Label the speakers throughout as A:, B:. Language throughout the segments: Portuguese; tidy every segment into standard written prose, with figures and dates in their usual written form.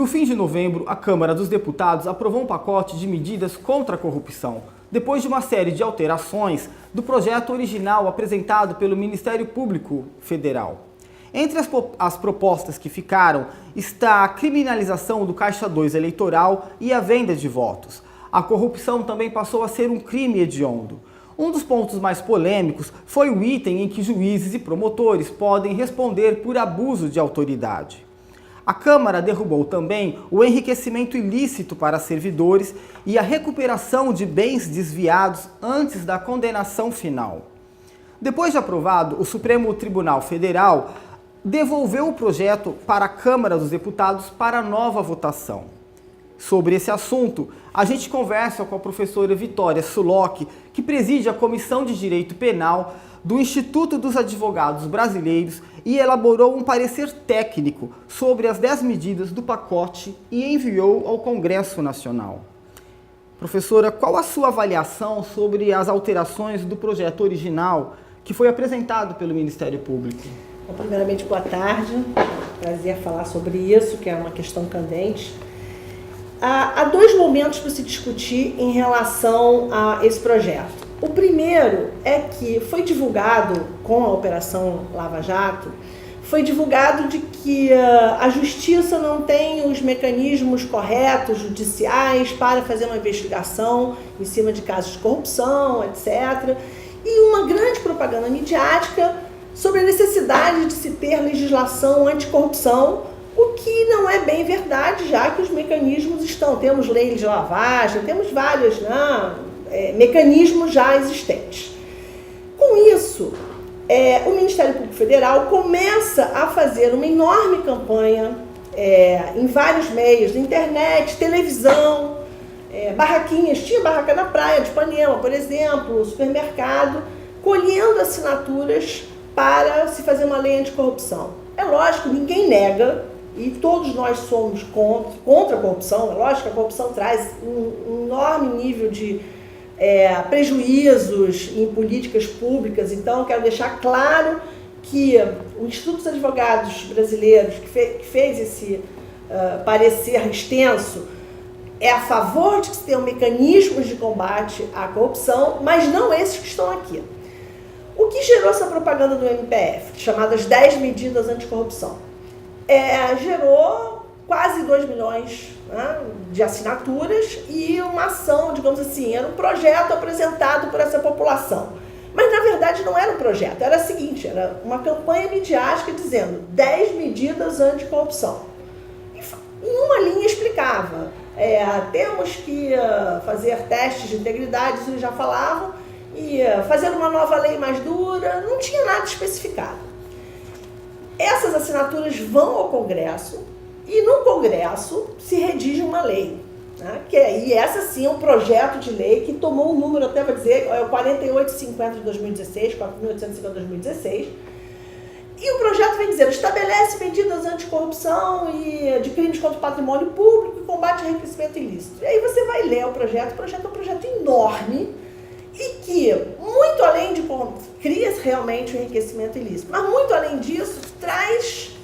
A: No fim de novembro, a Câmara dos Deputados aprovou um pacote de medidas contra a corrupção, depois de uma série de alterações do projeto original apresentado pelo Ministério Público Federal. Entre as propostas que ficaram está a criminalização do Caixa 2 eleitoral e a venda de votos. A corrupção também passou a ser um crime hediondo. Um dos pontos mais polêmicos foi o item em que juízes e promotores podem responder por abuso de autoridade. A Câmara derrubou também o enriquecimento ilícito para servidores e a recuperação de bens desviados antes da condenação final. Depois de aprovado, o Supremo Tribunal Federal devolveu o projeto para a Câmara dos Deputados para nova votação. Sobre esse assunto, a gente conversa com a professora Vitória Sullock, que preside a Comissão de Direito Penal do Instituto dos Advogados Brasileiros e elaborou um parecer técnico sobre as 10 medidas do pacote e enviou ao Congresso Nacional. Professora, qual a sua avaliação sobre as alterações do projeto original que foi apresentado pelo Ministério Público?
B: Bom, primeiramente, boa tarde. Prazer falar sobre isso, que é uma questão candente. Há dois momentos para se discutir em relação a esse projeto. O primeiro é que foi divulgado com a Operação Lava Jato, foi divulgado de que a Justiça não tem os mecanismos corretos, judiciais, para fazer uma investigação em cima de casos de corrupção, etc. E uma grande propaganda midiática sobre a necessidade de se ter legislação anticorrupção, o que não é bem verdade, já que os mecanismos estão. Temos leis de lavagem, temos vários mecanismos já existentes. Com isso, o Ministério Público Federal começa a fazer uma enorme campanha em vários meios, internet, televisão, barraquinhas, tinha barraca na praia de Ipanema, por exemplo, supermercado, colhendo assinaturas para se fazer uma lei anticorrupção. É lógico, ninguém nega, e todos nós somos contra a corrupção. É lógico que a corrupção traz um enorme nível de prejuízos em políticas públicas. Então, quero deixar claro que o Instituto dos Advogados Brasileiros, que fez esse parecer extenso, é a favor de que se tenham mecanismos de combate à corrupção, mas não esses que estão aqui. O que gerou essa propaganda do MPF, chamadas 10 medidas anticorrupção? Gerou quase 2 milhões, né, de assinaturas e uma ação, digamos assim, era um projeto apresentado por essa população. Mas, na verdade, não era um projeto, era o seguinte, era uma campanha midiática dizendo 10 medidas anticorrupção. E em uma linha explicava, temos que fazer testes de integridade, isso eles já falavam, e fazer uma nova lei mais dura, não tinha nada especificado. Essas assinaturas vão ao Congresso e no Congresso se redige uma lei, né? E essa sim é um projeto de lei que tomou um número, até vou dizer, é o 4850 de 2016, 4850 de 2016, e o projeto vem dizer, estabelece medidas anticorrupção e de crimes contra o patrimônio público e combate ao enriquecimento ilícito. E aí você vai ler o projeto é um projeto enorme, e que, muito além de cria realmente o enriquecimento ilícito, mas muito além disso, traz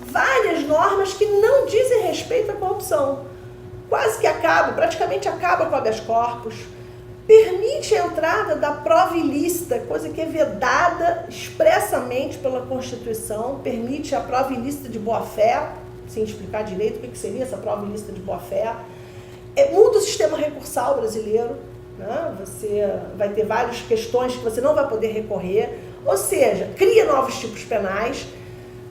B: várias normas que não dizem respeito à corrupção. Quase que praticamente acaba com o habeas corpus, permite a entrada da prova ilícita, coisa que é vedada expressamente pela Constituição, permite a prova ilícita de boa-fé, sem explicar direito o que seria essa prova ilícita de boa-fé, muda o sistema recursal brasileiro, né? Você vai ter várias questões que você não vai poder recorrer, ou seja, cria novos tipos penais,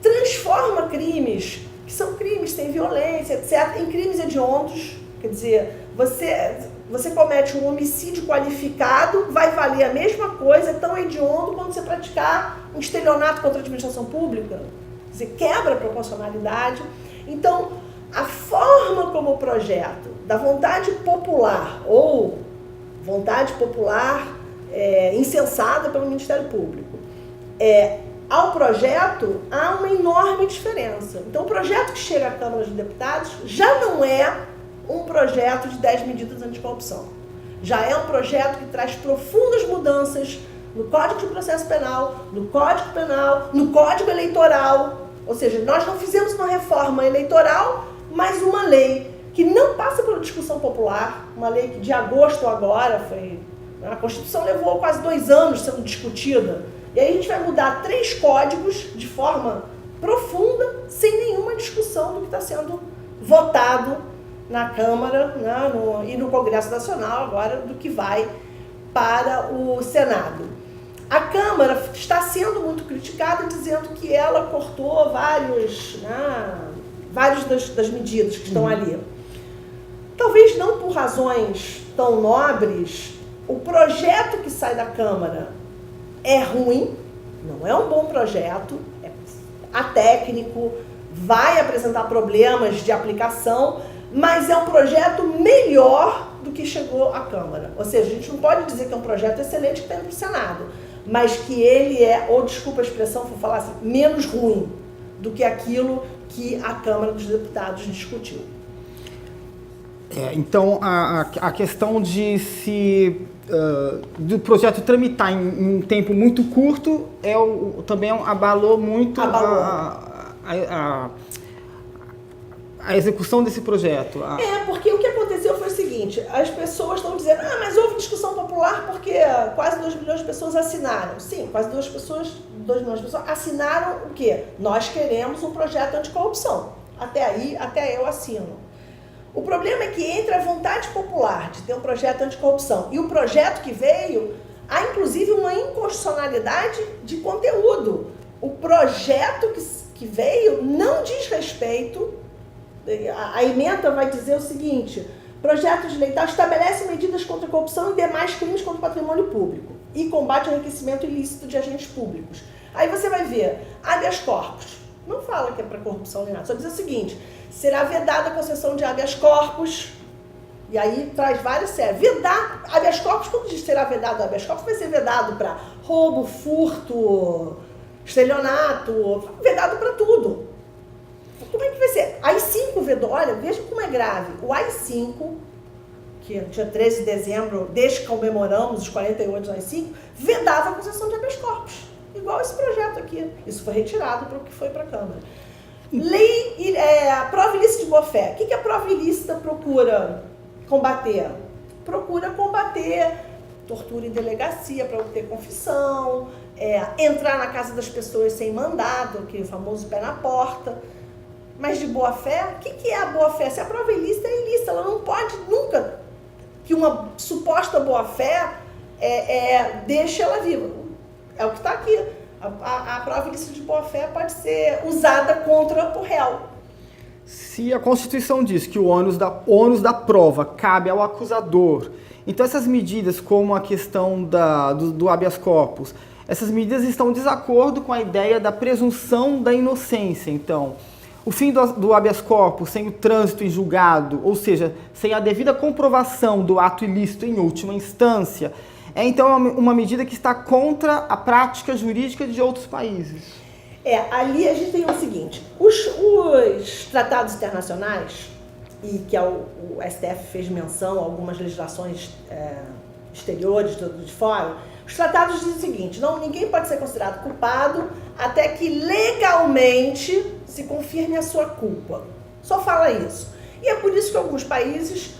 B: transforma crimes, que são crimes sem violência, etc., em crimes hediondos. Quer dizer, você comete um homicídio qualificado, vai valer a mesma coisa, é tão hediondo quando você praticar um estelionato contra a administração pública. Quer dizer, quebra a proporcionalidade. Então, a forma como o projeto da vontade popular ou vontade popular insensada pelo Ministério Público, ao projeto há uma enorme diferença. Então, o projeto que chega à Câmara dos Deputados já não é um projeto de 10 medidas anticorrupção. Já é um projeto que traz profundas mudanças no Código de Processo Penal, no Código Penal, no Código Eleitoral. Ou seja, nós não fizemos uma reforma eleitoral, mas uma lei que não passa pela discussão popular, uma lei que de agosto agora foi... A Constituição levou quase 2 anos sendo discutida, e aí a gente vai mudar 3 códigos de forma profunda, sem nenhuma discussão do que está sendo votado na Câmara, né, e no Congresso Nacional agora, do que vai para o Senado. A Câmara está sendo muito criticada, dizendo que ela cortou várias das medidas que estão ali. Talvez não por razões tão nobres. O projeto que sai da Câmara é ruim, não é um bom projeto, é atécnico, vai apresentar problemas de aplicação, mas é um projeto melhor do que chegou à Câmara. Ou seja, a gente não pode dizer que é um projeto excelente que está indo para o Senado, mas que ele é, ou desculpa a expressão, vou falar assim, menos ruim do que aquilo que a Câmara dos Deputados discutiu.
A: Então, a questão de do projeto tramitar em um tempo muito curto também abalou muito a execução desse projeto.
B: Porque o que aconteceu foi o seguinte, as pessoas estão dizendo, mas houve discussão popular porque quase 2 milhões de pessoas assinaram. Sim, quase 2 milhões de pessoas assinaram o quê? Nós queremos um projeto anticorrupção. Até eu assino. O problema é que entre a vontade popular de ter um projeto anticorrupção e o projeto que veio, há inclusive uma inconstitucionalidade de conteúdo. O projeto que veio não diz respeito, a emenda vai dizer o seguinte, projeto de lei tal estabelece medidas contra a corrupção e demais crimes contra o patrimônio público e combate ao enriquecimento ilícito de agentes públicos. Aí você vai ver, habeas corpus, não fala que é para corrupção nem nada, só diz o seguinte, será vedada a concessão de habeas corpus, e aí traz várias séries. Vedar habeas corpus, quando diz será vedado habeas corpus, vai ser vedado para roubo, furto, estelionato, vedado para tudo. Como é que vai ser? AI-5 vedou, olha, veja como é grave. O AI-5, que dia 13 de dezembro, desde que comemoramos os 48 do AI-5, vedava a concessão de habeas corpus, igual esse projeto aqui. Isso foi retirado para o que foi para a Câmara. Lei, prova ilícita de boa-fé. O que a prova ilícita procura combater? Procura combater tortura em delegacia para obter confissão, entrar na casa das pessoas sem mandado, que é o famoso pé na porta. Mas de boa-fé, o que é a boa-fé? Se a prova é ilícita, é ilícita. Ela não pode nunca que uma suposta boa-fé deixe ela viva. É o que está aqui. A prova ilícita de boa-fé pode ser usada contra o réu.
A: Se a Constituição diz que o ônus da prova cabe ao acusador, então essas medidas, como a questão do habeas corpus, essas medidas estão em desacordo com a ideia da presunção da inocência. Então, o fim do habeas corpus sem o trânsito em julgado, ou seja, sem a devida comprovação do ato ilícito em última instância, então uma medida que está contra a prática jurídica de outros países.
B: Ali a gente tem o seguinte, os tratados internacionais, e que o STF fez menção a algumas legislações exteriores de fora, os tratados dizem o seguinte, ninguém pode ser considerado culpado até que legalmente se confirme a sua culpa. Só fala isso. E é por isso que alguns países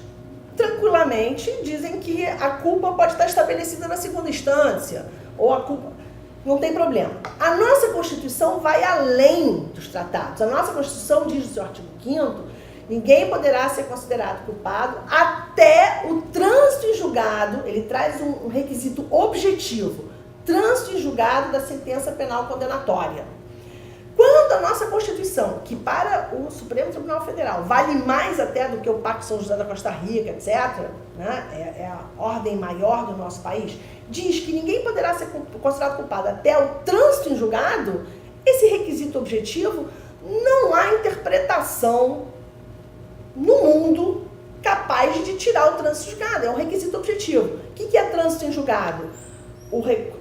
B: tranquilamente dizem que a culpa pode estar estabelecida na segunda instância, ou a culpa... Não tem problema. A nossa Constituição vai além dos tratados. A nossa Constituição diz no seu artigo 5º, ninguém poderá ser considerado culpado até o trânsito em julgado, ele traz um requisito objetivo, trânsito em julgado da sentença penal condenatória. Quando a nossa Constituição, que para o Supremo Tribunal Federal vale mais até do que o Pacto São José da Costa Rica, etc., né, é a ordem maior do nosso país, diz que ninguém poderá ser considerado culpado até o trânsito em julgado, esse requisito objetivo, não há interpretação no mundo capaz de tirar o trânsito em julgado, é um requisito objetivo. O que é trânsito em julgado?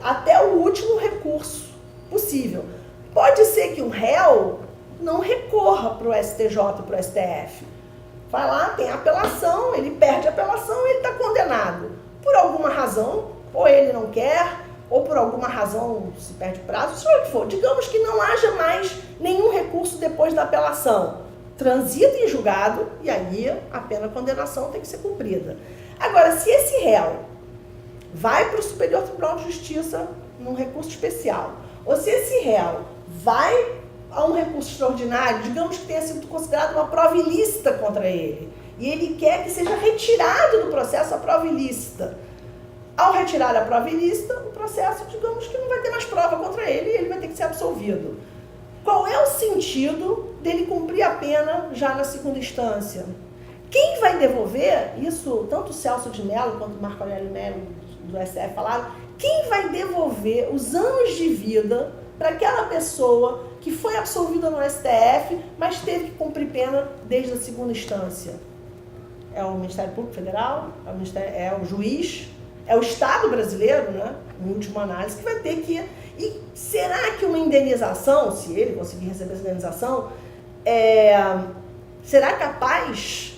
B: Até o último recurso possível. Pode ser que um réu não recorra para o STJ, para o STF. Vai lá, tem apelação, ele perde a apelação e ele está condenado. Por alguma razão, ou ele não quer, ou por alguma razão se perde prazo, seja o que for. Digamos que não haja mais nenhum recurso depois da apelação. transita em julgado e aí a pena de condenação tem que ser cumprida. Agora, se esse réu vai para o Superior Tribunal de Justiça num recurso especial, ou se esse réu vai a um recurso extraordinário, digamos que tenha sido considerado uma prova ilícita contra ele, e ele quer que seja retirado do processo a prova ilícita. Ao retirar a prova ilícita, o processo, digamos que não vai ter mais prova contra ele e ele vai ter que ser absolvido. Qual é o sentido dele cumprir a pena já na segunda instância? Quem vai devolver, isso tanto o Celso de Mello quanto o Marco Aurélio Mello do STF falaram, quem vai devolver os anos de vida para aquela pessoa que foi absolvida no STF, mas teve que cumprir pena desde a segunda instância? É o Ministério Público Federal? É o juiz? É o Estado brasileiro, né? Em última análise, que vai ter que... E será que uma indenização, se ele conseguir receber essa indenização, será capaz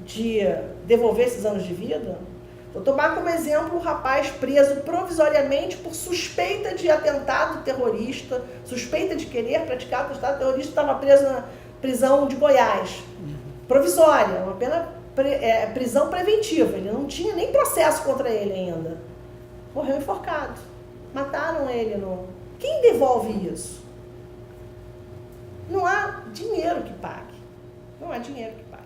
B: de devolver esses anos de vida? Vou tomar como exemplo o rapaz preso provisoriamente por suspeita de atentado terrorista, suspeita de querer praticar atentado terrorista, estava preso na prisão de Goiás. Provisória, uma pena prisão preventiva, ele não tinha nem processo contra ele ainda. Morreu enforcado. Mataram ele. Quem devolve isso? Não há dinheiro que pague. Não há dinheiro que pague.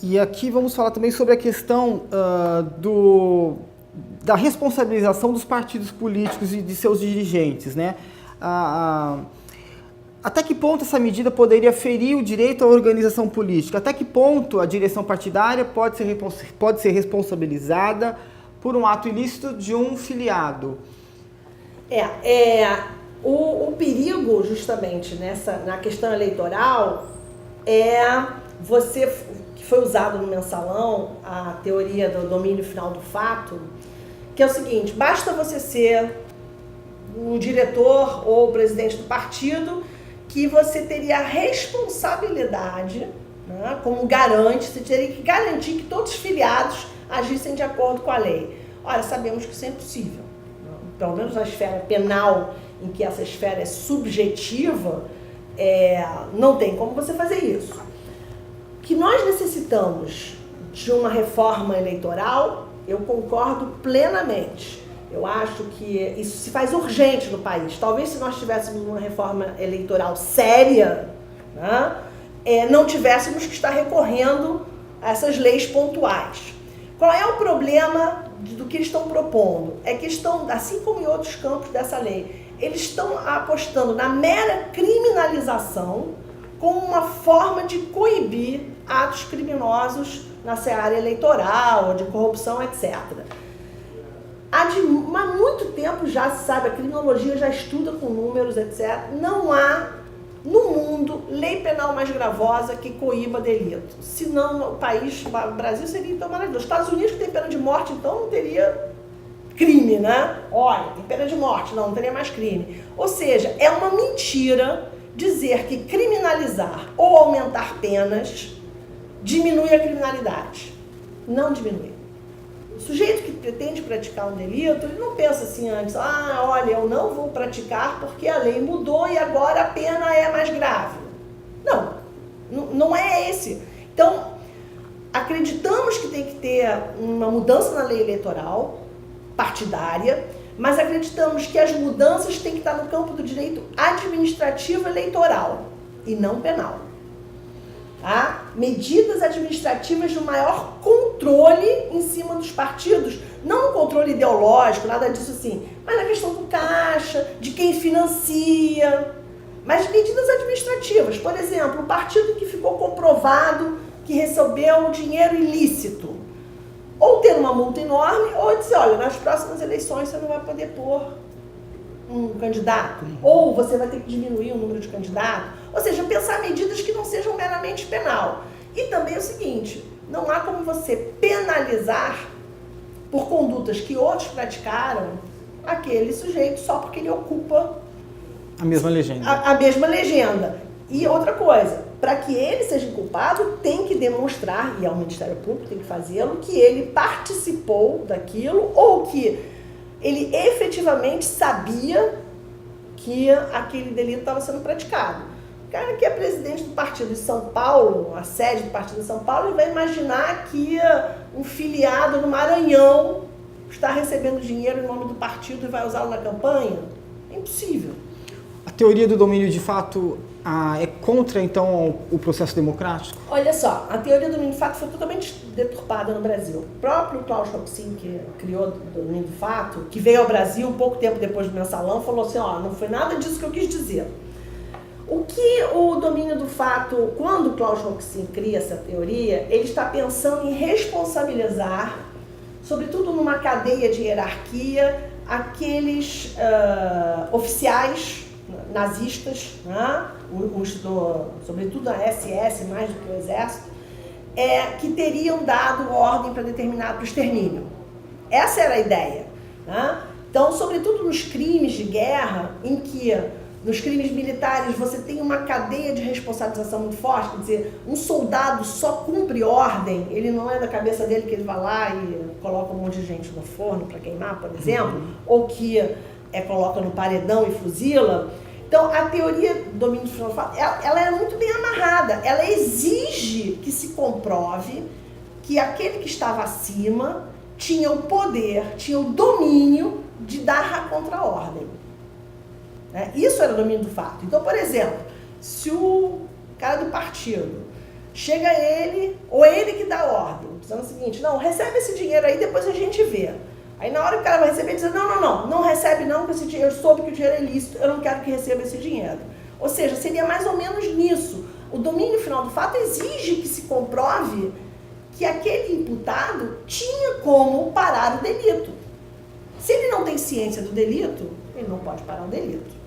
A: E aqui vamos falar também sobre a questão da responsabilização dos partidos políticos e de seus dirigentes, né? Até que ponto essa medida poderia ferir o direito à organização política? Até que ponto a direção partidária pode ser responsabilizada por um ato ilícito de um filiado?
B: O perigo, justamente, na questão eleitoral, é você, que foi usado no mensalão, a teoria do domínio final do fato, que é o seguinte: basta você ser o diretor ou o presidente do partido, que você teria a responsabilidade, né, como garante, você teria que garantir que todos os filiados agissem de acordo com a lei. Ora, sabemos que isso é impossível. Pelo menos na esfera penal, em que essa esfera é subjetiva, não tem como você fazer isso. Que nós necessitamos de uma reforma eleitoral, eu concordo plenamente. Eu acho que isso se faz urgente no país. Talvez se nós tivéssemos uma reforma eleitoral séria, né, não tivéssemos que estar recorrendo a essas leis pontuais. Qual é o problema do que eles estão propondo? É que estão, assim como em outros campos dessa lei, eles estão apostando na mera criminalização como uma forma de coibir atos criminosos na seara eleitoral, de corrupção, etc. Há muito tempo já se sabe, a criminologia já estuda com números, etc. Não há no mundo lei penal mais gravosa que coíba delito. Senão o Brasil seria então maravilhoso. Os Estados Unidos, que tem pena de morte, então não teria crime, né? Olha, tem pena de morte, não teria mais crime. Ou seja, é uma mentira dizer que criminalizar ou aumentar penas diminui a criminalidade. Não diminui. O sujeito que pretende praticar um delito, ele não pensa assim antes, olha, eu não vou praticar porque a lei mudou e agora a pena é mais grave. Não é esse. Então, acreditamos que tem que ter uma mudança na lei eleitoral partidária, mas acreditamos que as mudanças têm que estar no campo do direito administrativo eleitoral e não penal. Tá? Medidas administrativas de maior controle em cima dos partidos, não um controle ideológico, nada disso assim, mas na questão do caixa, de quem financia, mas medidas administrativas. Por exemplo, o partido que ficou comprovado que recebeu dinheiro ilícito, ou ter uma multa enorme, ou dizer, olha, nas próximas eleições você não vai poder pôr um candidato, ou você vai ter que diminuir o número de candidatos. Ou seja, pensar medidas que não sejam meramente penal. E também é o seguinte, não há como você penalizar por condutas que outros praticaram aquele sujeito só porque ele ocupa
A: a mesma legenda.
B: A mesma legenda. E outra coisa, para que ele seja culpado, tem que demonstrar, e é o Ministério Público tem que fazê-lo, que ele participou daquilo ou que ele efetivamente sabia que aquele delito estava sendo praticado. O cara que é presidente do partido de São Paulo, a sede do partido de São Paulo, ele vai imaginar que um filiado no Maranhão está recebendo dinheiro em nome do partido e vai usá-lo na campanha? É impossível.
A: A teoria do domínio de fato é contra, então, o processo democrático?
B: Olha só, a teoria do domínio de fato foi totalmente deturpada no Brasil. O próprio Klaus Roxin, que criou o domínio de fato, que veio ao Brasil um pouco tempo depois do Mensalão, falou assim, não foi nada disso que eu quis dizer. O que o domínio do fato, quando o Klaus Roxin cria essa teoria, ele está pensando em responsabilizar, sobretudo numa cadeia de hierarquia, aqueles oficiais nazistas, né? Sobretudo a SS, mais do que o Exército, que teriam dado ordem para o extermínio. Essa era a ideia. Né? Então, sobretudo nos crimes de guerra, em que nos crimes militares você tem uma cadeia de responsabilização muito forte, quer dizer, um soldado só cumpre ordem, ele não é da cabeça dele que ele vai lá e coloca um monte de gente no forno para queimar, por exemplo, ou que coloca no paredão e fuzila. Então, a teoria do domínio de fato, ela é muito bem amarrada, ela exige que se comprove que aquele que estava acima tinha o poder, tinha o domínio de dar a contra-ordem. Isso era o domínio do fato. Então, por exemplo, se o cara do partido chega ele, ou ele que dá ordem, dizendo o seguinte, não, recebe esse dinheiro aí, depois a gente vê. Aí na hora que o cara vai receber, ele diz, não recebe não, porque esse dinheiro, eu soube que o dinheiro é ilícito, eu não quero que receba esse dinheiro. Ou seja, seria mais ou menos nisso. O domínio final do fato exige que se comprove que aquele imputado tinha como parar o delito. Se ele não tem ciência do delito, ele não pode parar o delito.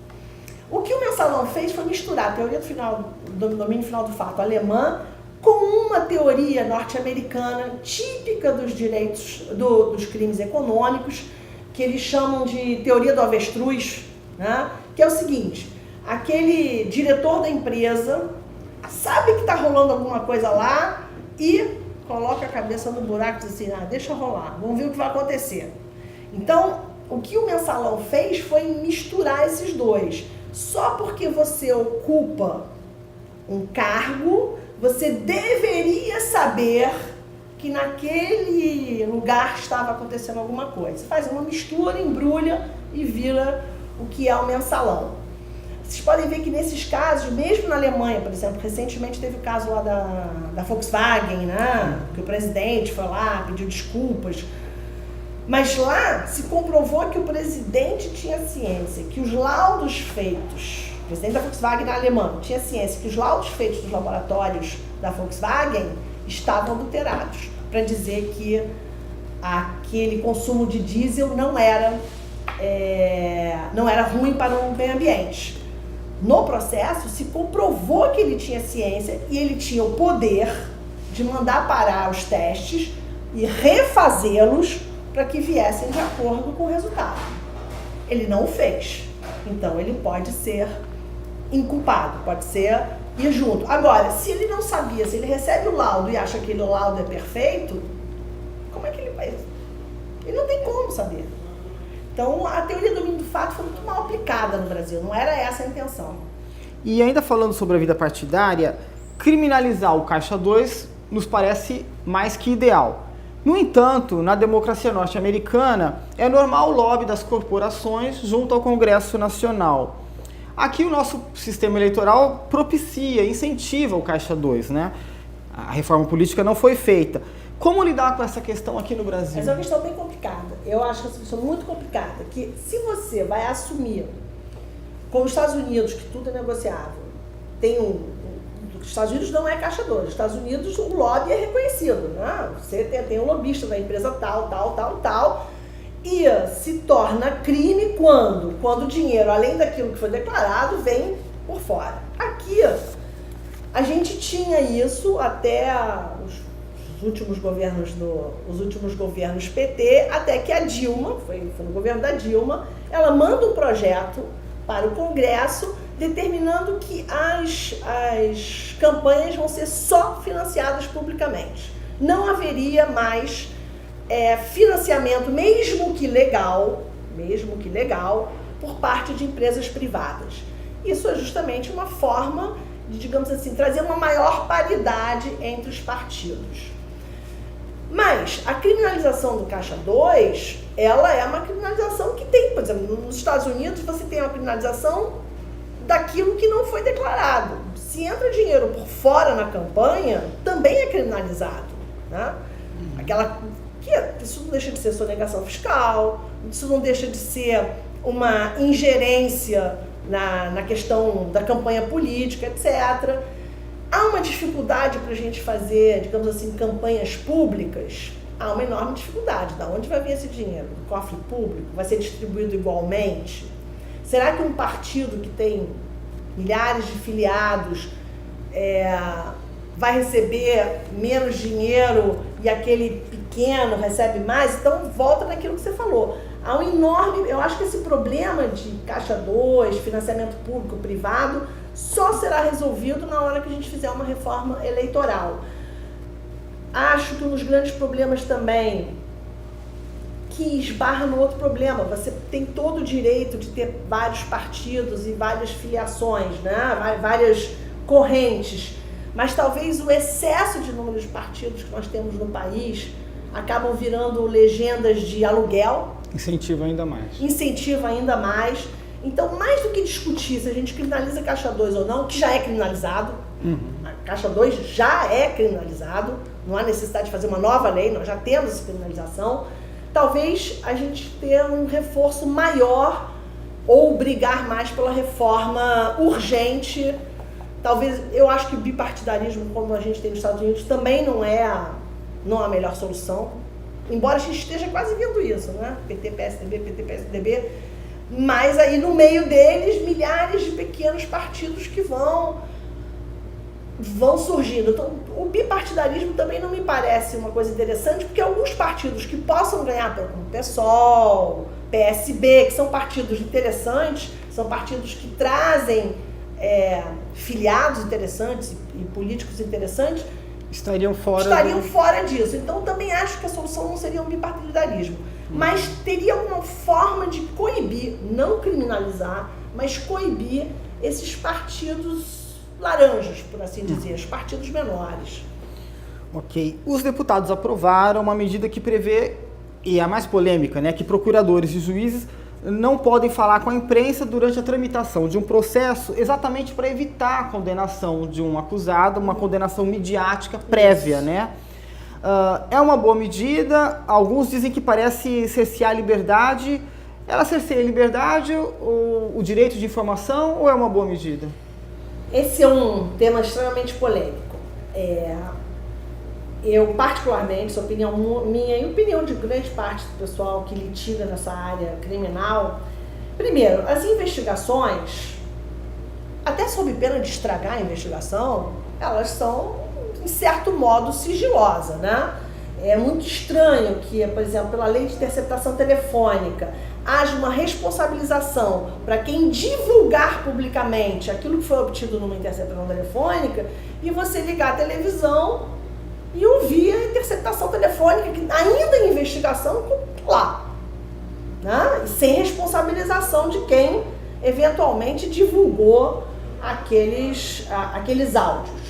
B: O que o Mensalão fez foi misturar a teoria do domínio final do fato alemã com uma teoria norte-americana típica dos direitos, dos crimes econômicos, que eles chamam de teoria do avestruz, né? Que é o seguinte, aquele diretor da empresa sabe que está rolando alguma coisa lá e coloca a cabeça no buraco e diz assim, deixa rolar, vamos ver o que vai acontecer. Então, o que o Mensalão fez foi misturar esses dois. Só porque você ocupa um cargo, você deveria saber que naquele lugar estava acontecendo alguma coisa. Você faz uma mistura, embrulha e vira o que é o Mensalão. Vocês podem ver que nesses casos, mesmo na Alemanha, por exemplo, recentemente teve o caso lá da Volkswagen, né? Que o presidente foi lá, pediu desculpas. Mas lá se comprovou que o presidente tinha ciência, que os laudos feitos, o presidente da Volkswagen na Alemanha tinha ciência que os laudos feitos dos laboratórios da Volkswagen estavam adulterados, para dizer que aquele consumo de diesel não era ruim para o meio ambiente. No processo se comprovou que ele tinha ciência e ele tinha o poder de mandar parar os testes e refazê-los para que viessem de acordo com o resultado. Ele não o fez. Então, ele pode ser inculpado, pode ser ir junto. Agora, se ele não sabia, se ele recebe o laudo e acha que aquele laudo é perfeito, como é que ele vai? Ele não tem como saber. Então, a teoria do domínio do fato foi muito mal aplicada no Brasil. Não era essa a intenção.
A: E ainda falando sobre a vida partidária, criminalizar o Caixa 2 nos parece mais que ideal. No entanto, na democracia norte-americana, é normal o lobby das corporações junto ao Congresso Nacional. Aqui o nosso sistema eleitoral propicia, incentiva o Caixa 2, né? A reforma política não foi feita. Como lidar com essa questão aqui no Brasil?
B: Essa é uma questão bem complicada. Eu acho que essa questão é muito complicada, que se você vai assumir, como os Estados Unidos, que tudo é negociável, os Estados Unidos não é Caixa 2, os Estados Unidos o lobby é reconhecido, né? Você tem um lobista da empresa tal, e se torna crime quando o dinheiro, além daquilo que foi declarado, vem por fora. Aqui, a gente tinha isso até os últimos governos PT, até que a Dilma, foi no governo da Dilma, ela manda um projeto para o Congresso determinando que as campanhas vão ser só financiadas publicamente. Não haveria mais financiamento, mesmo que legal, por parte de empresas privadas. Isso é justamente uma forma digamos assim, trazer uma maior paridade entre os partidos. Mas a criminalização do Caixa 2, ela é uma criminalização que tem, por exemplo, nos Estados Unidos você tem uma criminalização daquilo que não foi declarado. Se entra dinheiro por fora na campanha, também é criminalizado, né? Isso não deixa de ser sonegação fiscal, isso não deixa de ser uma ingerência na questão da campanha política, etc. Há uma dificuldade para a gente fazer, digamos assim, campanhas públicas? Há uma enorme dificuldade. Da onde vai vir esse dinheiro? Do cofre público? Vai ser distribuído igualmente? Será que um partido que tem milhares de filiados vai receber menos dinheiro e aquele pequeno recebe mais? Então, volta naquilo que você falou. Há um enorme... Eu acho que esse problema de Caixa 2, financiamento público-privado, só será resolvido na hora que a gente fizer uma reforma eleitoral. Acho que um dos grandes problemas também, que esbarra no outro problema, você tem todo o direito de ter vários partidos e várias filiações, né? Várias correntes, mas talvez o excesso de número de partidos que nós temos no país acabam virando legendas de aluguel.
A: Incentiva ainda mais. Então, mais do que discutir se a gente criminaliza Caixa 2 ou não, que já é criminalizado, a Caixa 2 já é criminalizado, não há necessidade de fazer uma nova lei, nós já temos essa criminalização, talvez a gente tenha um reforço maior ou brigar mais pela reforma urgente. Talvez, eu acho que o bipartidarismo, como a gente tem nos Estados Unidos, também não é a melhor solução, embora a gente esteja quase vendo isso, né? PT, PSDB, mas aí no meio deles, milhares de pequenos partidos que vão surgindo. Então, o bipartidarismo também não me parece uma coisa interessante, porque alguns partidos que possam ganhar, como PSOL, PSB, que são partidos interessantes, são partidos que trazem filiados interessantes e políticos interessantes, estariam fora
B: disso. Então, também acho que a solução não seria um bipartidarismo, mas teria uma forma de coibir, não criminalizar, mas coibir esses partidos laranjas, por assim dizer, os partidos menores.
A: Ok. Os deputados aprovaram uma medida que prevê, e a mais polêmica, né, que procuradores e juízes não podem falar com a imprensa durante a tramitação de um processo, exatamente para evitar a condenação de um acusado, uma condenação midiática prévia, né? É uma boa medida, alguns dizem que parece cercear a liberdade. Ela cerceia a liberdade, o direito de informação, ou é uma boa medida?
B: Esse é um tema extremamente polêmico. Eu, particularmente, essa opinião minha e opinião de grande parte do pessoal que litiga nessa área criminal, primeiro, as investigações, até sob pena de estragar a investigação, elas são, em certo modo, sigilosas, né? É muito estranho que, por exemplo, pela lei de interceptação telefônica, haja uma responsabilização para quem divulgar publicamente aquilo que foi obtido numa interceptação telefônica e você ligar a televisão e ouvir a interceptação telefônica, que ainda em investigação, lá, né? E sem responsabilização de quem eventualmente divulgou aqueles áudios.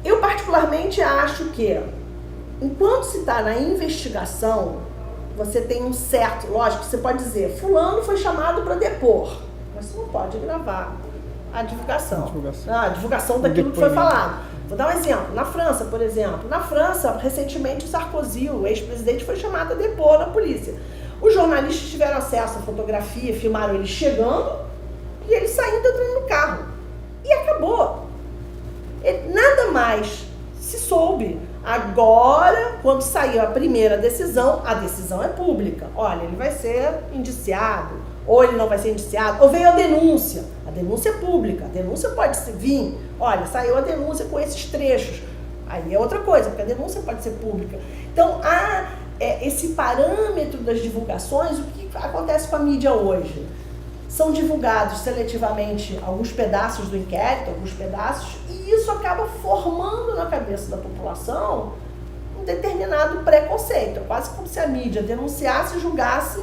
B: Eu particularmente acho que, enquanto se está na investigação, você tem um certo, lógico, você pode dizer, fulano foi chamado para depor, mas você não pode gravar a divulgação daquilo que foi falado. Vou dar um exemplo. Na França, por exemplo. Na França, recentemente, o Sarkozy, o ex-presidente, foi chamado a depor na polícia. Os jornalistas tiveram acesso à fotografia, filmaram ele chegando e ele saindo, entrando no carro. E acabou. Nada mais se soube. Agora, quando saiu a primeira decisão, a decisão é pública. Olha, ele vai ser indiciado, ou ele não vai ser indiciado, ou veio a denúncia. A denúncia é pública, a denúncia pode vir. Olha, saiu a denúncia com esses trechos. Aí é outra coisa, porque a denúncia pode ser pública. Então, há esse parâmetro das divulgações. O que acontece com a mídia hoje? São divulgados seletivamente alguns pedaços do inquérito, e isso acaba formando na cabeça da população um determinado preconceito. É quase como se a mídia denunciasse, julgasse,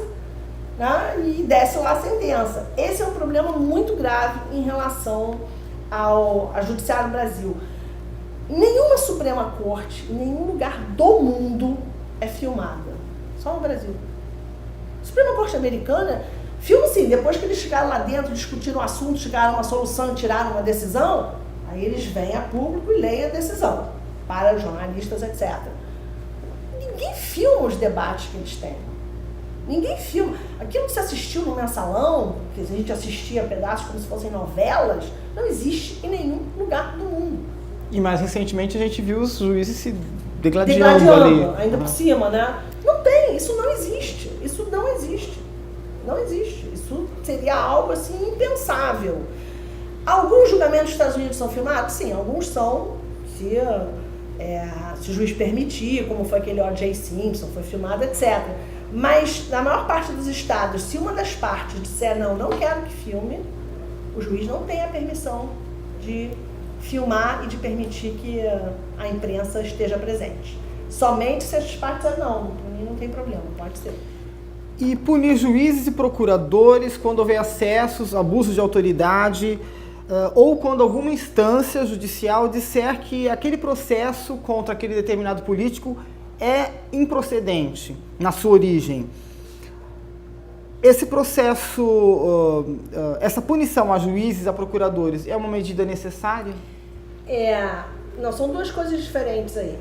B: né, e desse lá a sentença. Esse é um problema muito grave em relação ao Judiciário do Brasil. Nenhuma Suprema Corte, em nenhum lugar do mundo é filmada. Só no Brasil. A Suprema Corte americana filma sim, depois que eles chegaram lá dentro, discutiram o assunto, chegaram a uma solução, tiraram uma decisão, aí eles vêm a público e leem a decisão, para jornalistas, etc. Ninguém filma os debates que eles têm. Ninguém filma. Aquilo que se assistiu no mensalão, que a gente assistia pedaços como se fossem novelas, não existe em nenhum lugar do mundo.
A: E mais recentemente a gente viu os juízes se degladiando ali.
B: Ainda por cima, né? Não tem, isso não existe. Isso não existe. Não existe. Isso seria algo assim impensável. Alguns julgamentos dos Estados Unidos são filmados? Sim, alguns são, se o juiz permitir, como foi aquele O.J. Simpson, foi filmado, etc. Mas, na maior parte dos estados, se uma das partes disser não quero que filme, o juiz não tem a permissão de filmar e de permitir que a imprensa esteja presente. Somente se as partes disserem não, para mim não tem problema, pode ser.
A: E punir juízes e procuradores quando houver excessos, abuso de autoridade, ou quando alguma instância judicial disser que aquele processo contra aquele determinado político é improcedente na sua origem. Esse processo, essa punição a juízes, a procuradores, é uma medida necessária?
B: Não, são duas coisas diferentes aí.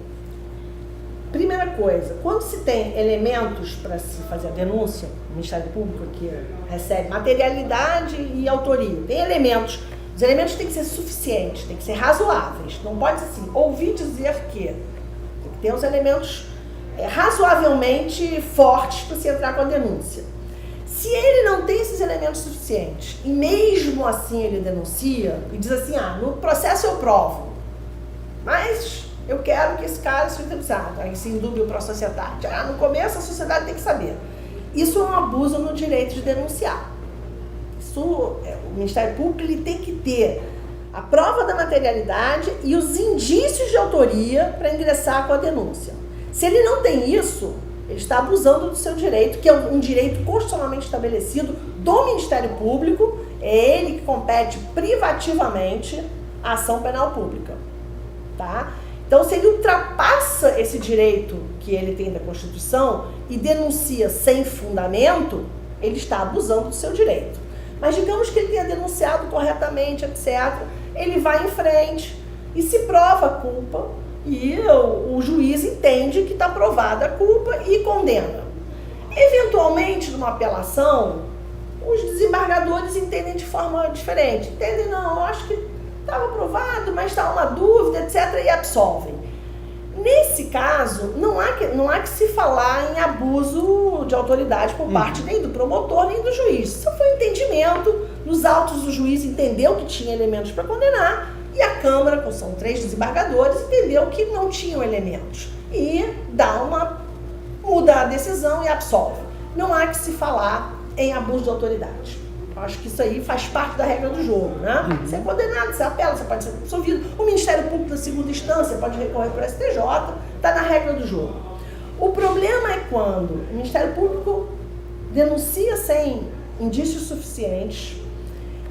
B: Primeira coisa, quando se tem elementos para se fazer a denúncia, o Ministério Público que recebe materialidade e autoria, tem elementos, os elementos têm que ser suficientes, têm que ser razoáveis, não pode assim, ouvir dizer que, tem que ter os elementos razoavelmente fortes para se entrar com a denúncia. Se ele não tem esses elementos suficientes e mesmo assim ele denuncia e diz assim, no processo eu provo, mas eu quero que esse cara seja denunciado, aí se indúbio para a sociedade. No começo a sociedade tem que saber. Isso é um abuso no direito de denunciar. O Ministério Público ele tem que ter a prova da materialidade e os indícios de autoria para ingressar com a denúncia. Se ele não tem isso, ele está abusando do seu direito, que é um direito constitucionalmente estabelecido do Ministério Público, é ele que compete privativamente a ação penal pública. Tá? Então, se ele ultrapassa esse direito que ele tem da Constituição e denuncia sem fundamento, ele está abusando do seu direito. Mas digamos que ele tenha denunciado corretamente, etc., ele vai em frente e se prova a culpa e o juiz entende que está provada a culpa e condena. Eventualmente, numa apelação, os desembargadores entendem de forma diferente. Entendem, não, eu acho que estava provado, mas está uma dúvida, etc., e absolvem. Nesse caso, não há que se falar em abuso de autoridade por parte nem do promotor, nem do juiz. Isso foi um entendimento, nos autos do juiz entendeu que tinha elementos para condenar, e a Câmara, são 3 desembargadores, entendeu que não tinham elementos. E muda a decisão e absolve. Não há que se falar em abuso de autoridade. Eu acho que isso aí faz parte da regra do jogo, né? Você é condenado, você apela, você pode ser absolvido. O Ministério Público da segunda instância pode recorrer para o STJ, está na regra do jogo. O problema é quando o Ministério Público denuncia sem indícios suficientes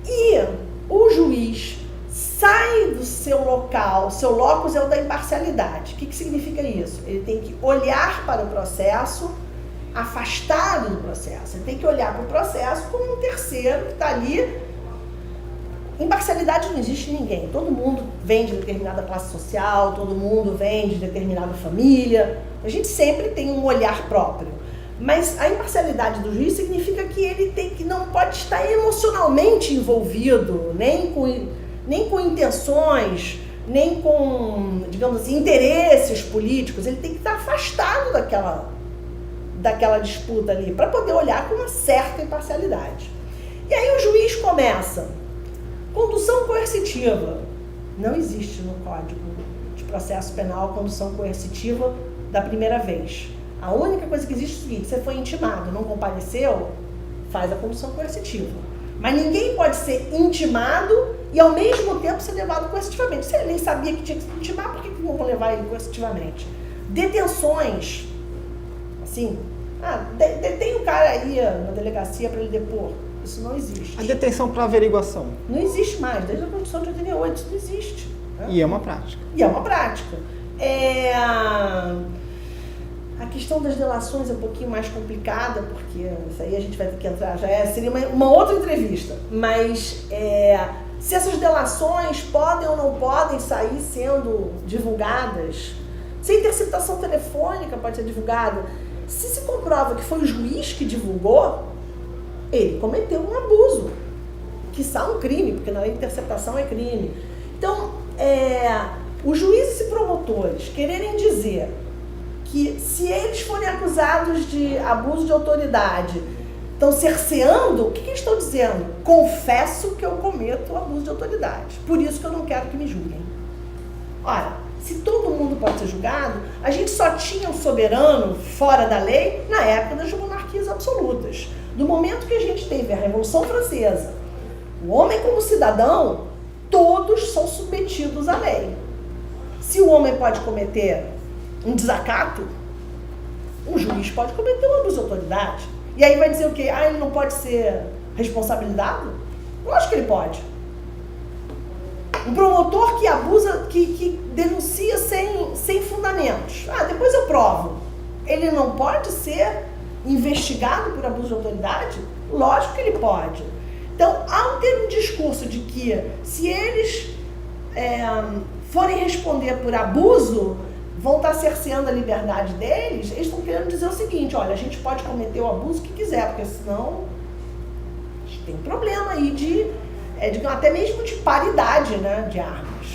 B: e o juiz sai do seu local, seu locus é o da imparcialidade. O que significa isso? Ele tem que olhar para o processo afastado do processo. Ele tem que olhar para o processo como um terceiro que está ali. Imparcialidade não existe em ninguém. Todo mundo vem de determinada classe social, todo mundo vem de determinada família. A gente sempre tem um olhar próprio. Mas a imparcialidade do juiz significa que ele não pode estar emocionalmente envolvido, nem com intenções, nem com, digamos assim, interesses políticos. Ele tem que estar afastado daquela disputa ali, para poder olhar com uma certa imparcialidade. E aí o juiz começa. Condução coercitiva. Não existe no Código de Processo Penal condução coercitiva da primeira vez. A única coisa que existe é o seguinte: você foi intimado, não compareceu, faz a condução coercitiva. Mas ninguém pode ser intimado e ao mesmo tempo ser levado coercitivamente. Se ele nem sabia que tinha que se intimar, por que não vão levar ele coercitivamente? Detenções. Assim, detém o cara aí na delegacia para ele depor. Isso não existe.
A: A detenção para averiguação.
B: Não existe mais, desde a Constituição de 88, isso não existe. Né?
A: E é uma prática.
B: E é uma prática. A questão das delações é um pouquinho mais complicada, porque isso aí a gente vai ter que entrar, seria uma outra entrevista. Mas se essas delações podem ou não podem sair sendo divulgadas, se a interceptação telefônica pode ser divulgada, se comprova que foi o juiz que divulgou, ele cometeu um abuso, quiçá um crime, porque na interceptação é crime. Então, os juízes e promotores quererem dizer que se eles forem acusados de abuso de autoridade, estão cerceando, o que eles estão dizendo? Confesso que eu cometo abuso de autoridade, por isso que eu não quero que me julguem. Ora, se todo mundo pode ser julgado, a gente só tinha um soberano fora da lei na época das monarquias absolutas. Do momento que a gente teve a Revolução Francesa, o homem como cidadão, todos são submetidos à lei. Se o homem pode cometer um desacato, um juiz pode cometer um abuso de autoridade. E aí vai dizer o quê? Ele não pode ser responsabilizado? Lógico que ele pode. Um promotor que abusa, que denuncia sem fundamentos. Depois eu provo. Ele não pode ser investigado por abuso de autoridade? Lógico que ele pode. Então, ao ter um discurso de que se eles forem responder por abuso, vão estar cerceando a liberdade deles, eles estão querendo dizer o seguinte: olha, a gente pode cometer o abuso que quiser, porque senão a gente tem um problema aí até mesmo de paridade, né, de armas.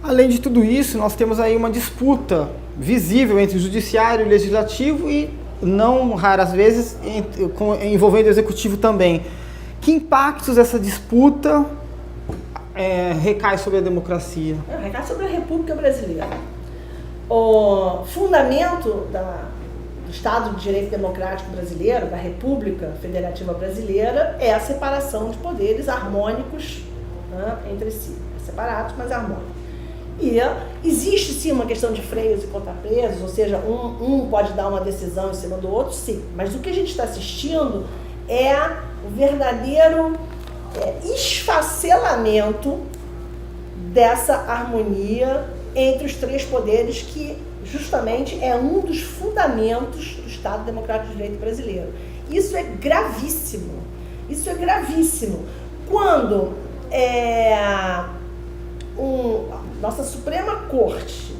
A: Além de tudo isso, nós temos aí uma disputa visível entre o judiciário e o legislativo e, não raras vezes, envolvendo o executivo também. Que impactos essa disputa recai sobre a democracia?
B: Recai sobre a República Brasileira. O fundamento do Estado de Direito Democrático Brasileiro, da República Federativa Brasileira, é a separação de poderes harmônicos, né, entre si. Separados, mas harmônicos. E existe sim uma questão de freios e contrapesos, ou seja, um pode dar uma decisão em cima do outro, sim. Mas o que a gente está assistindo é o verdadeiro esfacelamento dessa harmonia entre os três poderes, que justamente é um dos fundamentos do Estado Democrático de Direito brasileiro. Isso é gravíssimo. Isso é gravíssimo. Quando nossa Suprema Corte,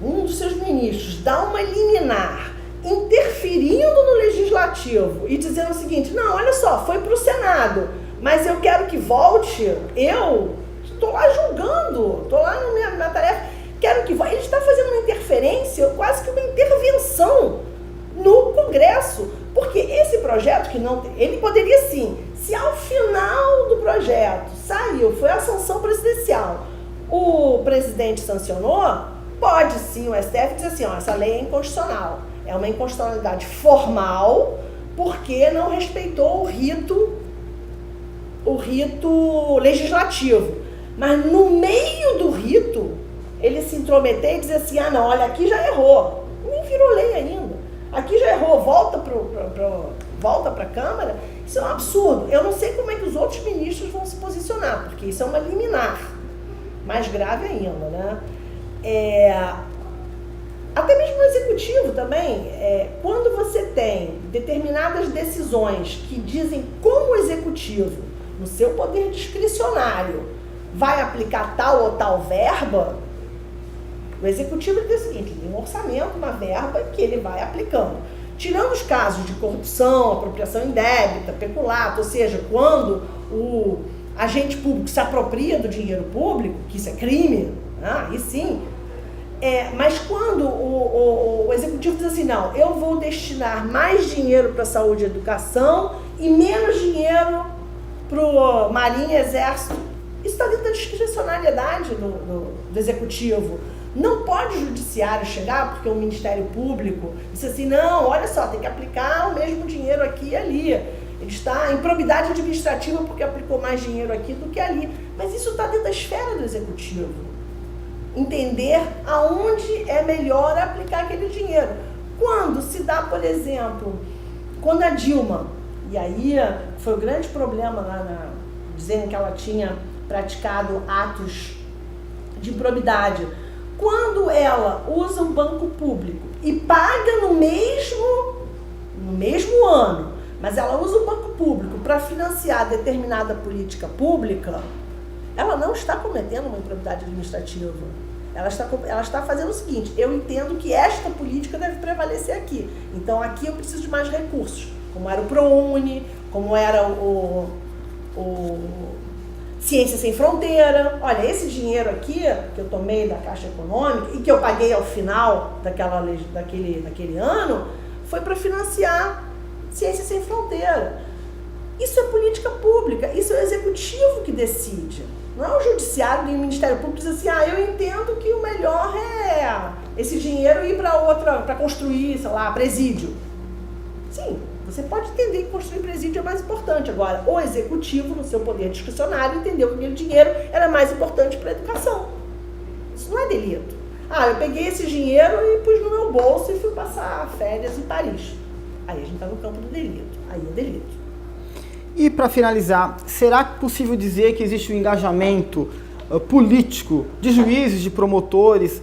B: um dos seus ministros, dá uma liminar interferindo no Legislativo e dizendo o seguinte: não, olha só, foi para o Senado, mas eu quero que volte, eu estou lá julgando, estou lá na minha tarefa, quero que volte. Ele está fazendo uma interferência, quase que uma intervenção no Congresso, porque esse projeto que não tem, ele poderia sim, se ao final do projeto saiu, foi a sanção presidencial, o presidente sancionou, pode sim o STF dizer assim: essa lei é inconstitucional, é uma inconstitucionalidade formal, porque não respeitou o rito legislativo. Mas no meio do rito, ele se intrometer e dizer assim: não, olha, aqui já errou. Nem virou lei ainda. Aqui já errou, volta para a Câmara. Isso é um absurdo. Eu não sei como é que os outros ministros vão se posicionar, porque isso é uma liminar. Mais grave ainda, né? Até mesmo no Executivo também, quando você tem determinadas decisões que dizem como o Executivo, no seu poder discricionário, vai aplicar tal ou tal verba, o Executivo tem o seguinte: ele tem um orçamento, uma verba que ele vai aplicando. Tirando os casos de corrupção, apropriação indébita, peculato, ou seja, quando o agente público se apropria do dinheiro público, que isso é crime, aí sim. Mas quando o Executivo diz assim: não, eu vou destinar mais dinheiro para saúde e educação e menos dinheiro para o Marinha e Exército, isso está dentro da discricionariedade do Executivo. Não pode o Judiciário chegar, porque o Ministério Público disse assim: não, olha só, tem que aplicar o mesmo dinheiro aqui e ali. Ele está em improbidade administrativa porque aplicou mais dinheiro aqui do que ali. Mas isso está dentro da esfera do Executivo. Entender aonde é melhor aplicar aquele dinheiro. Quando se dá, por exemplo, quando a Dilma, e aí foi o grande problema lá, dizendo que ela tinha praticado atos de improbidade. Quando ela usa um banco público e paga no mesmo ano, mas ela usa o banco público para financiar determinada política pública, ela não está cometendo uma improbidade administrativa. Ela está fazendo o seguinte: eu entendo que esta política deve prevalecer aqui. Então aqui eu preciso de mais recursos, como era o ProUni, como era o Ciência Sem Fronteira. Olha, esse dinheiro aqui que eu tomei da Caixa Econômica e que eu paguei ao final daquele ano, foi para financiar Ciência Sem Fronteira. Isso é política pública, isso é o executivo que decide. Não é o judiciário nem o Ministério Público que diz assim: eu entendo que o melhor é esse dinheiro ir para construir, sei lá, presídio. Sim, você pode entender que construir presídio é mais importante. Agora, o executivo, no seu poder discricionário, entendeu que aquele dinheiro era mais importante para a educação. Isso não é delito. Eu peguei esse dinheiro e pus no meu bolso e fui passar férias em Paris. Aí a gente está no campo do delito. Aí é delito.
A: E para finalizar, será possível dizer que existe um engajamento político de juízes, de promotores,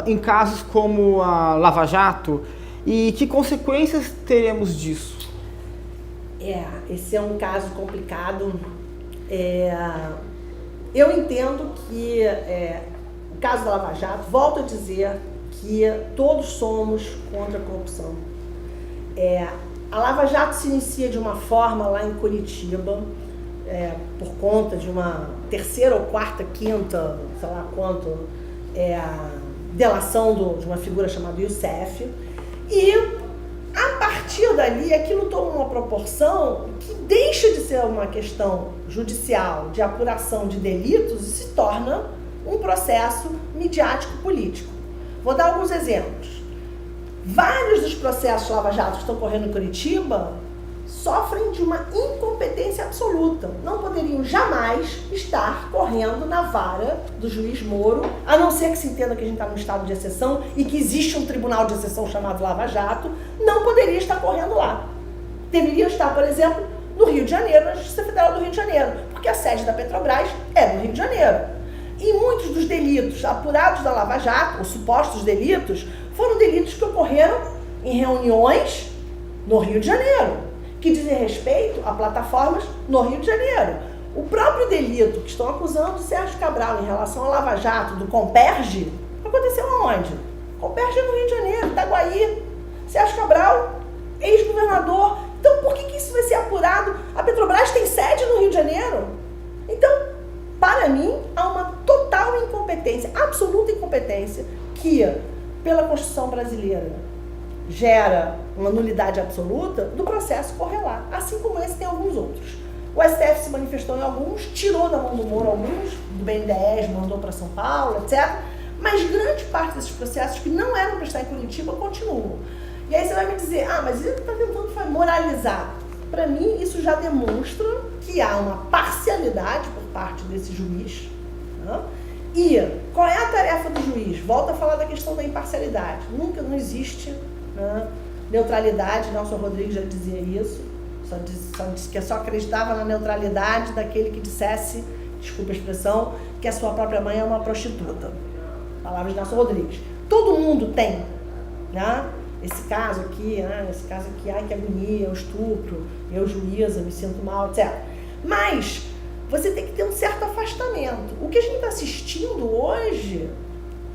A: em casos como a Lava Jato? E que consequências teremos disso?
B: Esse é um caso complicado. Eu entendo que o caso da Lava Jato, volto a dizer que todos somos contra a corrupção. A Lava Jato se inicia de uma forma lá em Curitiba, por conta de uma terceira ou quarta, quinta, sei lá quanto, delação de uma figura chamada Youssef. E a partir dali aquilo toma uma proporção que deixa de ser uma questão judicial de apuração de delitos e se torna um processo midiático político. Vou dar alguns exemplos. Vários dos processos Lava Jato que estão correndo em Curitiba sofrem de uma incompetência absoluta. Não poderiam jamais estar correndo na vara do juiz Moro, a não ser que se entenda que a gente está num estado de exceção e que existe um tribunal de exceção chamado Lava Jato, não poderia estar correndo lá. Deveriam estar, por exemplo, no Rio de Janeiro, na Justiça Federal do Rio de Janeiro, porque a sede da Petrobras é no Rio de Janeiro. E muitos dos delitos apurados da Lava Jato, ou supostos delitos, foram delitos que ocorreram em reuniões no Rio de Janeiro, que dizem respeito a plataformas no Rio de Janeiro. O próprio delito que estão acusando o Sérgio Cabral em relação ao Lava Jato, do Comperj, aconteceu aonde? Comperj é no Rio de Janeiro, Itaguaí. Sérgio Cabral, ex-governador. Então, por que isso vai ser apurado? A Petrobras tem sede no Rio de Janeiro? Então, para mim, há uma total incompetência, absoluta incompetência, que, pela Constituição brasileira, gera uma nulidade absoluta do processo correr lá. Assim como esse tem alguns outros. O STF se manifestou em alguns, tirou da mão do Moro alguns, do BNDES, mandou para São Paulo, etc. Mas grande parte desses processos que não eram para estar em Curitiba continuam. E aí você vai me dizer, mas ele está tentando moralizar. Para mim, isso já demonstra que há uma parcialidade por parte desse juiz. Né? E qual é a tarefa do juiz? Volto a falar da questão da imparcialidade. Nunca, não existe, né, neutralidade. Nelson Rodrigues já dizia isso. Só disse que só acreditava na neutralidade daquele que dissesse, desculpa a expressão, que a sua própria mãe é uma prostituta. Palavras de Nelson Rodrigues. Todo mundo tem, né? Esse caso aqui, ai que agonia, o estupro, eu juíza, me sinto mal, etc. Mas você tem que ter um certo afastamento. O que a gente está assistindo hoje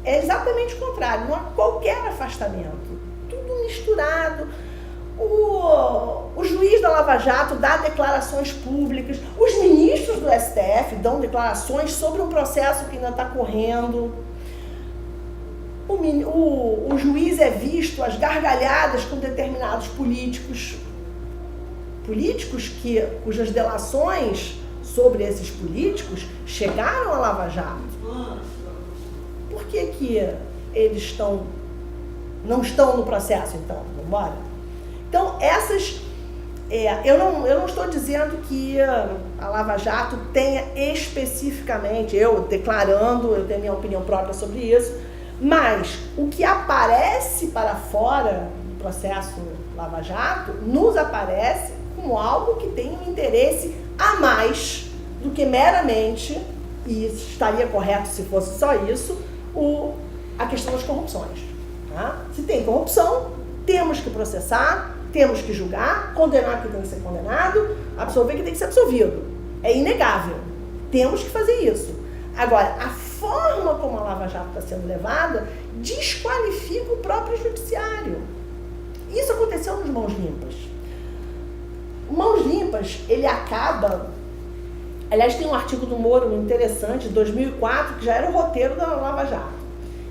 B: é exatamente o contrário, não há qualquer afastamento. Tudo misturado. O juiz da Lava Jato dá declarações públicas, os ministros do STF dão declarações sobre um processo que ainda está correndo. O juiz é visto às gargalhadas com determinados políticos cujas delações sobre esses políticos chegaram à Lava Jato. Por que eles não estão no processo, então? Vamos embora? Então, eu não estou dizendo que a Lava Jato tenha especificamente, eu declarando, eu tenho a minha opinião própria sobre isso, mas o que aparece para fora do processo Lava Jato nos aparece como algo que tem um interesse a mais do que meramente, e estaria correto se fosse só isso, a questão das corrupções. Tá? Se tem corrupção, temos que processar, temos que julgar, condenar quem tem que ser condenado, absolver quem tem que ser absolvido. É inegável. Temos que fazer isso. Agora, a forma como a Lava Jato está sendo levada desqualifica o próprio judiciário. Isso aconteceu nos Mãos Limpas. O Mãos Limpas, ele acaba... Aliás, tem um artigo do Moro interessante, de 2004, que já era o roteiro da Lava Jato.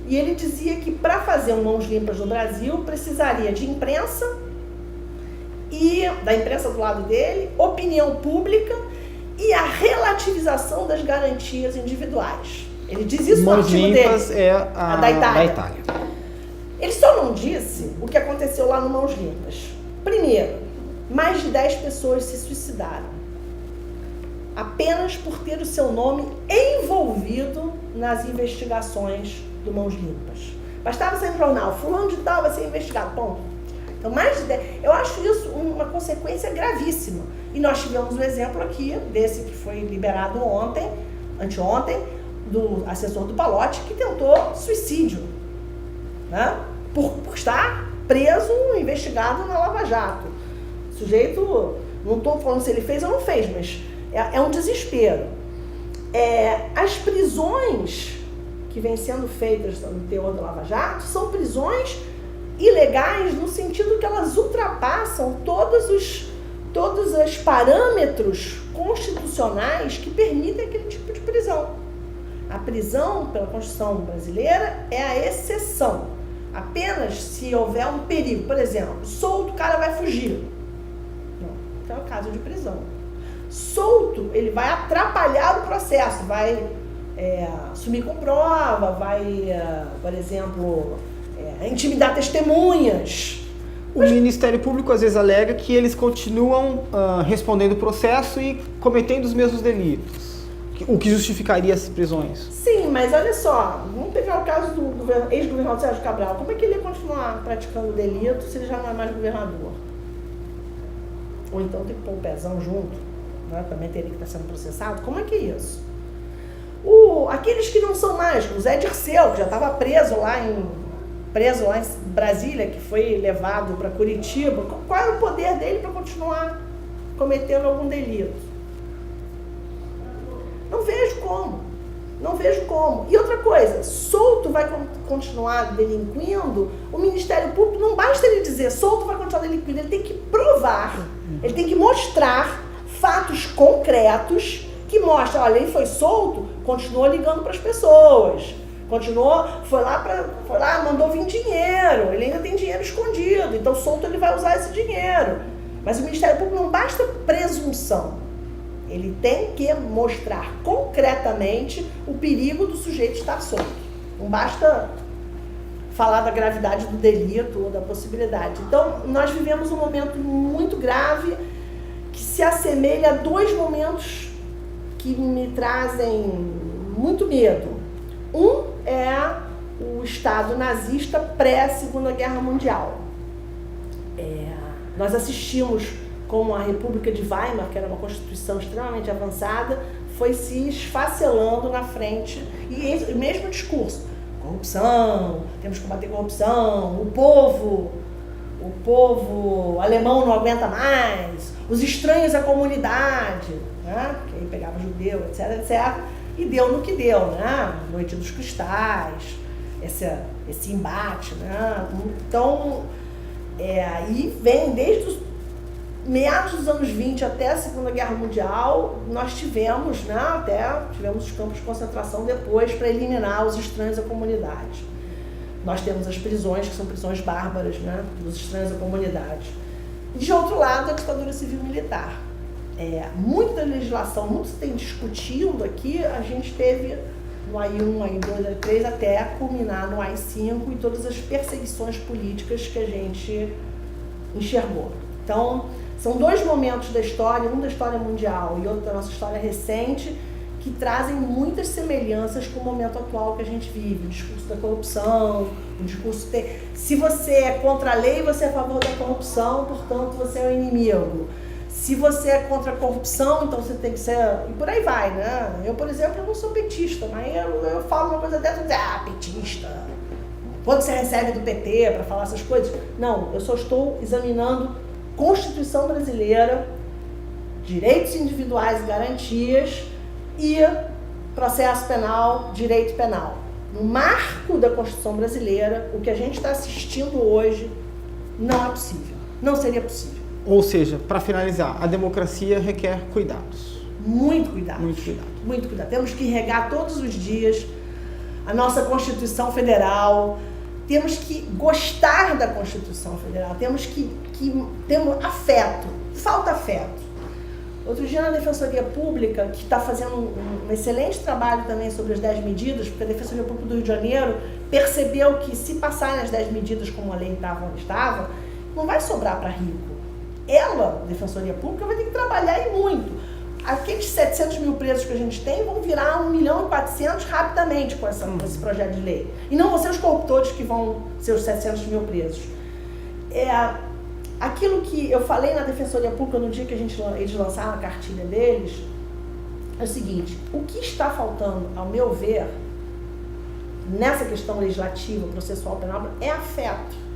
B: E ele dizia que para fazer um Mãos Limpas no Brasil, precisaria de imprensa, e da imprensa do lado dele, opinião pública e a relativização das garantias individuais. Ele diz isso no artigo dele.
A: Mãos Limpas é a
B: da Itália. Ele só não disse o que aconteceu lá no Mãos Limpas. Primeiro, mais de 10 pessoas se suicidaram, apenas por ter o seu nome envolvido nas investigações do Mãos Limpas. Bastava sair no jornal, fulano de tal vai ser investigado, ponto. Então, mais de 10, eu acho isso uma consequência gravíssima. E nós tivemos um exemplo aqui, desse que foi liberado anteontem, do assessor do Pallotti, que tentou suicídio, né? Por estar preso, investigado na Lava Jato. O sujeito, não estou falando se ele fez ou não fez, mas é um desespero. As prisões que vêm sendo feitas no teor da Lava Jato são prisões ilegais no sentido que elas ultrapassam todos os parâmetros constitucionais que permitem aquele tipo de prisão. A prisão, pela Constituição brasileira, é a exceção. Apenas se houver um perigo. Por exemplo, solto, o cara vai fugir. Não, então é o caso de prisão. Solto, ele vai atrapalhar o processo, vai sumir com prova, vai, por exemplo, intimidar testemunhas.
A: O Ministério Público às vezes alega que eles continuam respondendo o processo e cometendo os mesmos delitos, o que justificaria as prisões.
B: Sim, mas olha só, vamos pegar o caso do ex-governador Sérgio Cabral. Como é que ele ia continuar praticando o delito se ele já não é mais governador? Ou então tem que pôr o pezão junto, né? Também teria que estar sendo processado. Como é que é isso? Aqueles que não são mais, o Zé Dirceu, que já estava preso lá em Brasília, que foi levado para Curitiba, qual é o poder dele para continuar cometendo algum delito? Não vejo como. E outra coisa, solto vai continuar delinquindo, o Ministério Público não basta ele dizer solto vai continuar delinquindo, ele tem que provar, ele tem que mostrar fatos concretos que mostram, olha, ele foi solto, continuou ligando para as pessoas. Continuou, foi lá, mandou vir dinheiro, ele ainda tem dinheiro escondido, então solto ele vai usar esse dinheiro. Mas o Ministério Público não basta presunção, ele tem que mostrar concretamente o perigo do sujeito estar solto. Não basta falar da gravidade do delito ou da possibilidade. Então, nós vivemos um momento muito grave que se assemelha a dois momentos que me trazem muito medo. Um é o Estado nazista pré-Segunda Guerra Mundial. Nós assistimos como a República de Weimar, que era uma constituição extremamente avançada, foi se esfacelando na frente. E o mesmo discurso. Corrupção, temos que combater a corrupção, o povo alemão não aguenta mais, os estranhos à comunidade, né? Que aí pegava judeu, etc, etc. E deu no que deu, né? Noite dos Cristais, esse embate, né? Então, aí vem desde os meados dos anos 20 até a Segunda Guerra Mundial, nós tivemos, né? Tivemos os campos de concentração depois para eliminar os estranhos à comunidade. Nós temos as prisões, que são prisões bárbaras, né? Dos estranhos à comunidade. De outro lado, a ditadura civil-militar. Muita legislação, muito se tem discutindo aqui, a gente teve no AI1, AI2, AI3, até culminar no AI5 e todas as perseguições políticas que a gente enxergou. Então, são dois momentos da história, um da história mundial e outro da nossa história recente, que trazem muitas semelhanças com o momento atual que a gente vive. O discurso da corrupção, o discurso... Se você é contra a lei, você é a favor da corrupção, portanto, você é o inimigo. Se você é contra a corrupção, então você tem que ser... E por aí vai, né? Eu, por exemplo, eu não sou petista, mas eu falo uma coisa dessa, petista. Quando você recebe do PT para falar essas coisas? Não, eu só estou examinando Constituição brasileira, direitos individuais e garantias e processo penal, direito penal. No marco da Constituição brasileira, o que a gente está assistindo hoje não é possível. Não seria possível.
A: Ou seja, para finalizar, a democracia requer cuidados.
B: Muito cuidado.
A: Muito cuidado.
B: Muito cuidado. Temos que regar todos os dias a nossa Constituição Federal. Temos que gostar da Constituição Federal. Temos que ter afeto. Falta afeto. Outro dia na Defensoria Pública, que está fazendo um excelente trabalho também sobre as 10 medidas, porque a Defensoria Pública do Rio de Janeiro percebeu que se passarem as 10 medidas como a lei estava onde estava, não vai sobrar para rico. Ela, Defensoria Pública, vai ter que trabalhar e muito. Aqueles 700 mil presos que a gente tem vão virar 1.400.000 rapidamente com esse projeto de lei. E não vão ser os corruptores que vão ser os 700 mil presos. Aquilo que eu falei na Defensoria Pública no dia que eles lançaram a cartilha deles, é o seguinte: o que está faltando, ao meu ver, nessa questão legislativa, processual penal, é afeto.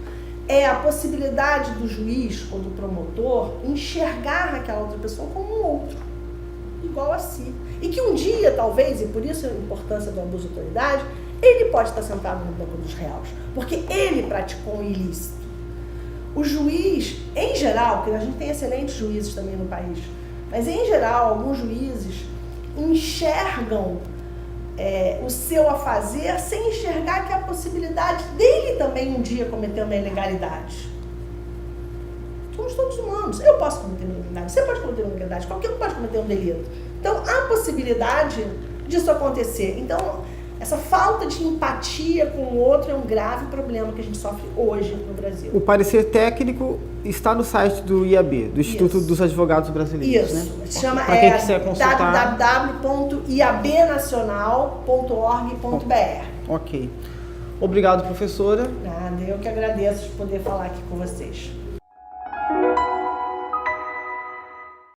B: É a possibilidade do juiz ou do promotor enxergar aquela outra pessoa como um outro, igual a si. E que um dia, talvez, e por isso a importância do abuso de autoridade, ele pode estar sentado no banco dos réus, porque ele praticou um ilícito. O juiz, em geral, porque a gente tem excelentes juízes também no país, mas em geral, alguns juízes enxergam o seu afazer sem enxergar que há a possibilidade dele também um dia cometer uma ilegalidade. Somos todos humanos. Eu posso cometer uma ilegalidade, você pode cometer uma ilegalidade, qualquer um pode cometer um delito. Então, há possibilidade disso acontecer. Então, essa falta de empatia com o outro é um grave problema que a gente sofre hoje no Brasil.
A: O parecer técnico está no site do IAB, do Instituto dos Advogados Brasileiros.
B: Isso,
A: né?
B: Se chama www.iabnacional.org.br.
A: Ok. Obrigado, professora.
B: Nada, eu que agradeço de poder falar aqui com vocês.